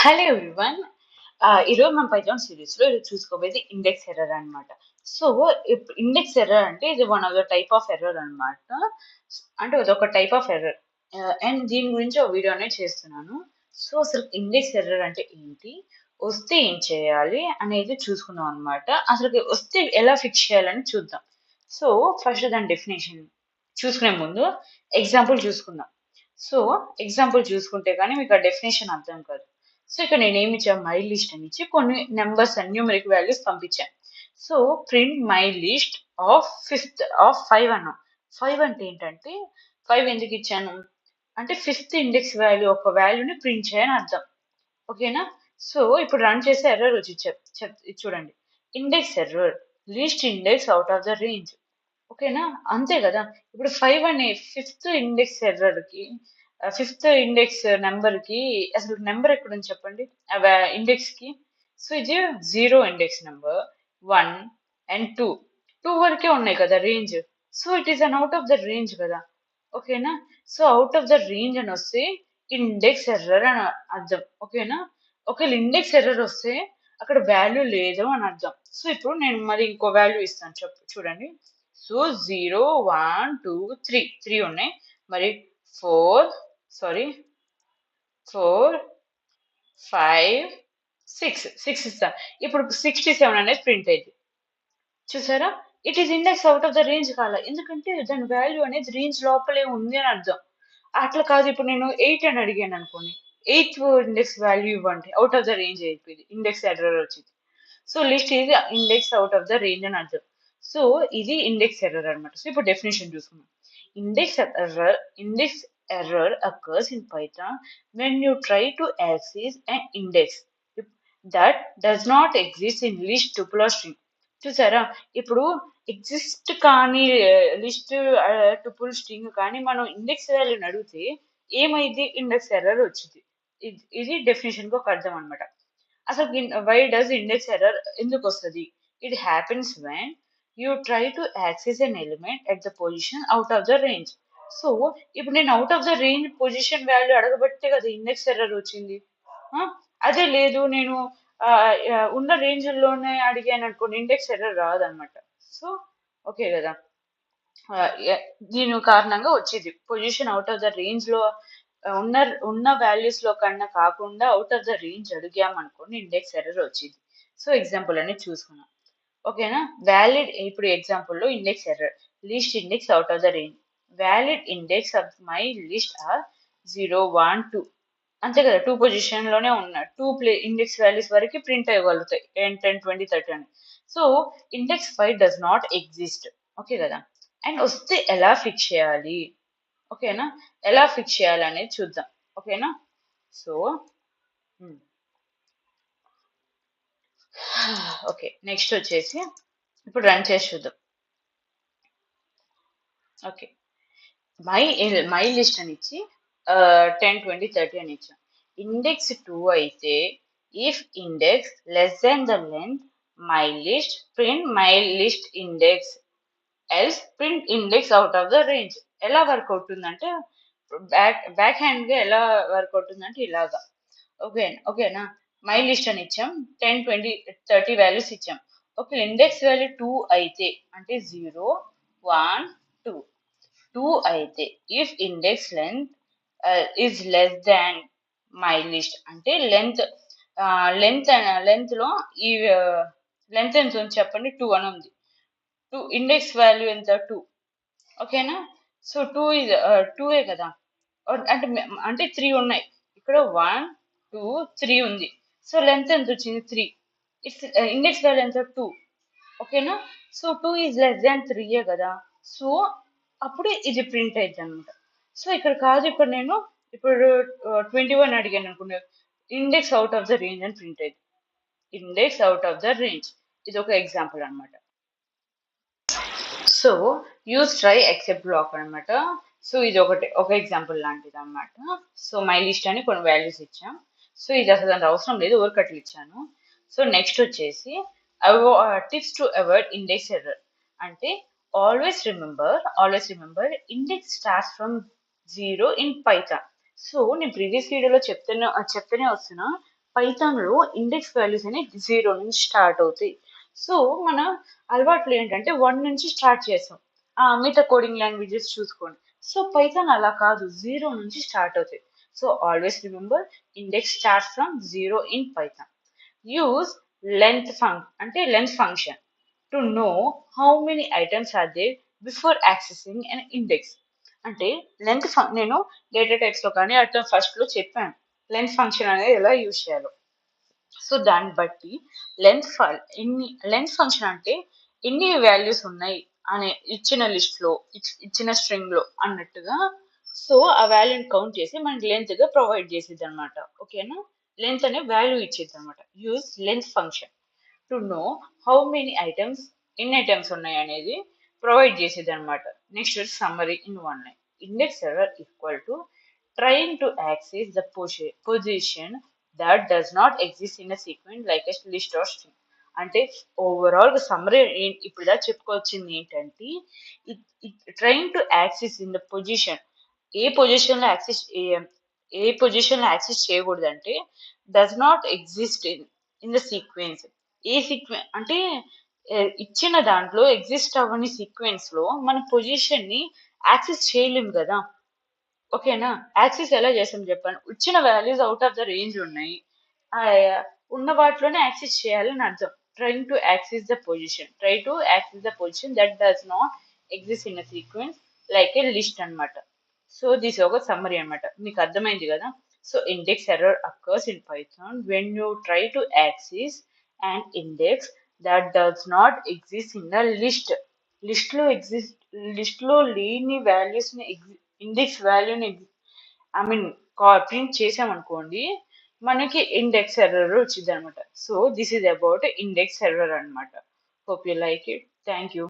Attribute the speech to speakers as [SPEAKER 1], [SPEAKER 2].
[SPEAKER 1] Hello everyone. ఈరోజు మన Python సిరీస్లో ఇది చూసుకోబోయేది ఇండెక్స్ ఎర్రర్ అనమాట. సో ఇండెక్స్ ఎర్రర్ అంటే ఇది one of the type of error అనమాట. అంటే ఇది ఒక టైప్ ఆఫ్ ఎర్రర్ అండ్ దీని గురించి ఒక వీడియో అనేది చేస్తున్నాను. సో అసలు ఇండెక్స్ ఎర్రర్ అంటే ఏంటి, వస్తే ఏం చేయాలి అనేది చూసుకుందాం అనమాట. అసలు వస్తే ఎలా ఫిక్స్ చేయాలని చూద్దాం. సో ఫస్ట్ దాని డెఫినేషన్ చూసుకునే ముందు ఎగ్జాంపుల్ చూసుకుందాం. సో ఎగ్జాంపుల్ చూసుకుంటే కానీ మీకు ఆ డెఫినేషన్ అర్థం కాదు. సో ఇక్కడ నేను ఏమి ఇచ్చాను, మై లిస్ట్ అని ఇచ్చి కొన్ని నెంబర్స్ అండ్ న్యూమరిక్ వాల్యూస్ పంపించాను. So print my list of fifth of 5 అన్నాం. 5 అంటే ఏంటంటే 5 ఎందుకు ఇచ్చాను అంటే ఫిఫ్త్ ఇండెక్స్ వాల్యూ ఒక వాల్యూని ప్రింట్ చేయని అర్థం. ఓకేనా? సో ఇప్పుడు రన్ చేసే ఎర్రర్ వచ్చి చూడండి, index error, list index out of the range. ఓకేనా? అంతే కదా. ఇప్పుడు 5 అనే ఫిఫ్త్ ఇండెక్స్ ఎర్రర్కి, ఫిఫ్త్ ఇండెక్స్ నెంబర్కి అసలు నెంబర్ ఎక్కడుంది చెప్పండి ఇండెక్స్కి. సో ఇది 0 ఇండెక్స్ నెంబర్, 1 అండ్ 2 వరకే ఉన్నాయి కదా range. So it is an out of the range కదా. ఓకేనా? So out of the range అని వస్తే ఇండెక్స్ ఎర్రర్ అని అర్థం. ఓకేనా? ఒకవేళ ఇండెక్స్ ఎర్రర్ వస్తే అక్కడ వాల్యూ లేదు అని అర్థం. సో ఇప్పుడు నేను మరి ఇంకో వాల్యూ ఇస్తాను చూడండి. సో 0, 1, 2, 3 ఉన్నాయి. మరి 4 5 6 ఇస్తాను. ఇప్పుడు 67 అనేది ప్రింట్ అయింది. చూసారా? It is index out of the range కాల, ఎందుకంటే దాని వాల్యూ అనేది రేంజ్ లోపలే ఉంది అని అర్థం. అట్లా కాదు, ఇప్పుడు నేను 8 అని అడిగాను అనుకోండి, 8th ఇండెక్స్ వాల్యూ ఇవ్వండి, అవుట్ ఆఫ్ ద రేంజ్ అయిపోయింది, ఇండెక్స్ ఎర్రర్ వచ్చింది. సో లిస్ట్ ఇది index out of the range అని అర్థం. సో ఇది ఇండెక్స్ ఎర్రర్ అనమాట. సో ఇప్పుడు డెఫినేషన్ చూసుకుందాం. Index error occurs in Python when you try to access an index that does not exist in list tuple or string. చూసారా? ఇప్పుడు exist కానీ list tuple string కానీ మనం ఇండెక్స్ వాల్యూని అడిగితే ఏమైంది, ఇండెక్స్ ఎర్రర్ వచ్చింది. ఇది డెఫినేషన్ కి ఒక అర్థం అనమాట. అసలు వై డస్ ఇండెక్స్ ఎర్రర్ ఎందుకు వస్తుంది? It happens when you try to access an element at the position out of the range. So ఇప్పుడు నేను out of the range position value అడగబట్టే కదా ఇండెక్స్ ఎర్రర్ వచ్చింది. అదే లేదు, నేను ఉన్న రేంజ్ లోనే అడిగాను అనుకోండి, ఇండెక్స్ ఎర్రర్ రాదనమాట. సో ఓకే కదా. దీని కారణంగా వచ్చేది position out of the range లో ఉన్న ఉన్న వాల్యూస్ లో కన్నా కాకుండా అవుట్ ఆఫ్ ద రేంజ్ అడిగాం అనుకోండి, ఇండెక్స్ ఎర్రర్ వచ్చింది. సో ఎగ్జాంపుల్ అనేది చూసుకున్నాం. ఓకేనా? వ్యాలిడ్, ఇప్పుడు ఎగ్జాంపుల్ లో index error, list index out of the range, valid index of my list are 0, 1, 2. అంతే కదా, 2 పొజిషన్ లోనే ఉన్న 2 ఇండెక్స్ వాల్యూస్ వరకు ప్రింట్ అయ్యగలుగుతాయి, 10, 10, 20, 30 అని. So index 5 does not exist. Okay కదా. అండ్ వస్తే ఎలా ఫిక్స్ చేయాలి, ఓకేనా, ఎలా ఫిక్స్ చేయాలి అనేది చూద్దాం. ఓకేనా? సో ఓకే, నెక్స్ట్ వచ్చేసి ఇప్పుడు రన్ చేసి చూద్దాం. ఓకే, మై లిస్ట్ అని ఇచ్చి 10, 20, 30 అని ఇచ్చాం. ఇండెక్స్ 2 అయితే if index less than the length my list, print my list index, else print index out of the range. ఎలా వర్క్ అవుతుందంటే బ్యాక్ హ్యాండ్ గా ఎలా వర్క్ అవుతుందంటే ఇలాగా. ఓకేనా? మై లిస్ట్ అని ఇచ్చాం, 10, 20, 30 వాల్యూస్ ఇచ్చాం. ఓకే, ఇండెక్స్ వాల్యూ 2 అయితే అంటే 0, 1, 2 అయితే if index length is less than my list అంటే లెంత్ లో ఈ లెంత్ ఎంత ఉంది చెప్పండి, 2 అని ఉంది. 2 ఇండెక్స్ వాల్యూ ఎంత, 2. ఓకేనా? సో 2 ఇస్ 2 కదా. అంటే 3 ఉన్నాయి ఇక్కడ, 1, 2, 3 ఉంది. సో లెంత్ ఎంత వచ్చింది, 3. ఇండెక్స్ వాల్యూ ఎంత, 2. ఓకేనా? సో 2 ఈజ్ లెస్ దాన్ 3 కదా. సో అప్పుడు ఇది ప్రింట్ అయింది అనమాట. సో ఇక్కడ కాదు, ఇక్కడ నేను ఇప్పుడు 21 అడిగాను అనుకున్నా, index out of the range అని ప్రింట్ అయింది. Index out of the range, ఇది ఒక ఎగ్జాంపుల్ అనమాట. So use try except block అనమాట. సో ఇది ఒక ఎగ్జాంపుల్ లాంటిది అనమాట. సో మై లిస్ట్ అని కొన్ని వాల్యూస్ ఇచ్చాం. సో ఇది అసలు దానికి అవసరం లేదు, ఊరికట్లు ఇచ్చాను. సో నెక్స్ట్ వచ్చేసి tips to avoid index error అంటే always remember index starts from 0 in python. So నేను ప్రీవియస్ వీడియోలో చెప్తూనే వస్తున్నా, పైథాన్లో ఇండెక్స్ వాల్యూస్ అనేవి 0 నుంచి స్టార్ట్ అవుతాయి. సో మన అలవాట్లు ఏంటంటే 1 నుంచి స్టార్ట్ చేస్తాం. మిగతా కోడింగ్ లాంగ్వేజెస్ చూసుకోండి. సో పైథాన్ అలా కాదు, 0 నుంచి స్టార్ట్ అవుతాయి. So always remember, index starts from 0 in Python. Use length function to know how many items are there before accessing an index. అంటే నేను డేటా టైప్స్ లో కానీ అట్లా ఫస్ట్ లో చెప్పాను లెంత్ ఫంక్షన్ అనేది ఎలా యూజ్ చేయాలో. సో దాన్ని బట్టి లెంత్ ఫంక్షన్ అంటే ఎన్ని వాల్యూస్ ఉన్నాయి అనే ఇచ్చిన లిస్ట్ లో ఇచ్చిన స్ట్రింగ్ లో అన్నట్టుగా. సో ఆ వాల్యూని కౌంట్ చేసి మనకి లెంత్ గా ప్రొవైడ్ చేసేది అనమాట. ఓకేనా, లెంత్ అనే వాల్యూ ఇచ్చేది అనమాట. Use length function to know how many items, ఎన్ని ఐటమ్స్ ఉన్నాయి అనేది ప్రొవైడ్ చేసేది అనమాట. Next summary in one line. Index error equal to trying to access the position that does not exist in a sequence like a list or string. అంటే overall summary ఇప్పుడు ఇలా చెప్పుకోవచ్చింది ఏంటంటే, trying to access in the position, ఏ position లో access ఏ position లో access చేయకూడదంటే does not exist in the sequence. ఏ సీక్వెన్స్ అంటే ఇచ్చిన దాంట్లో ఎగ్జిస్ట్ అవ్వని సీక్వెన్స్ లో మన పొజిషన్ ని యాక్సెస్ చేయలేము కదా. ఓకేనా, యాక్సెస్ ఎలా చేస్తాం చెప్పండి. ఇచ్చిన values out of the range ఉన్నాయి, ఆ, ఉన్న వాటిలోనే యాక్సెస్ చేయాలని అర్థం. Try to access the position that does not exist in a sequence like A list అన్నమాట. సో దిస్ ఒక సమ్మరీ అన్నమాట. మీకు అర్థమైంది కదా. So index error occurs in Python when you try to access and index that does not exist in the list లో లేని values ని index వాల్యూని ప్రింట్ చేసామనుకోండి, మనకి ఇండెక్స్ ఎర్రర్ వచ్చింది అనమాట. So this is about index error అనమాట. Hope you like it. Thank you.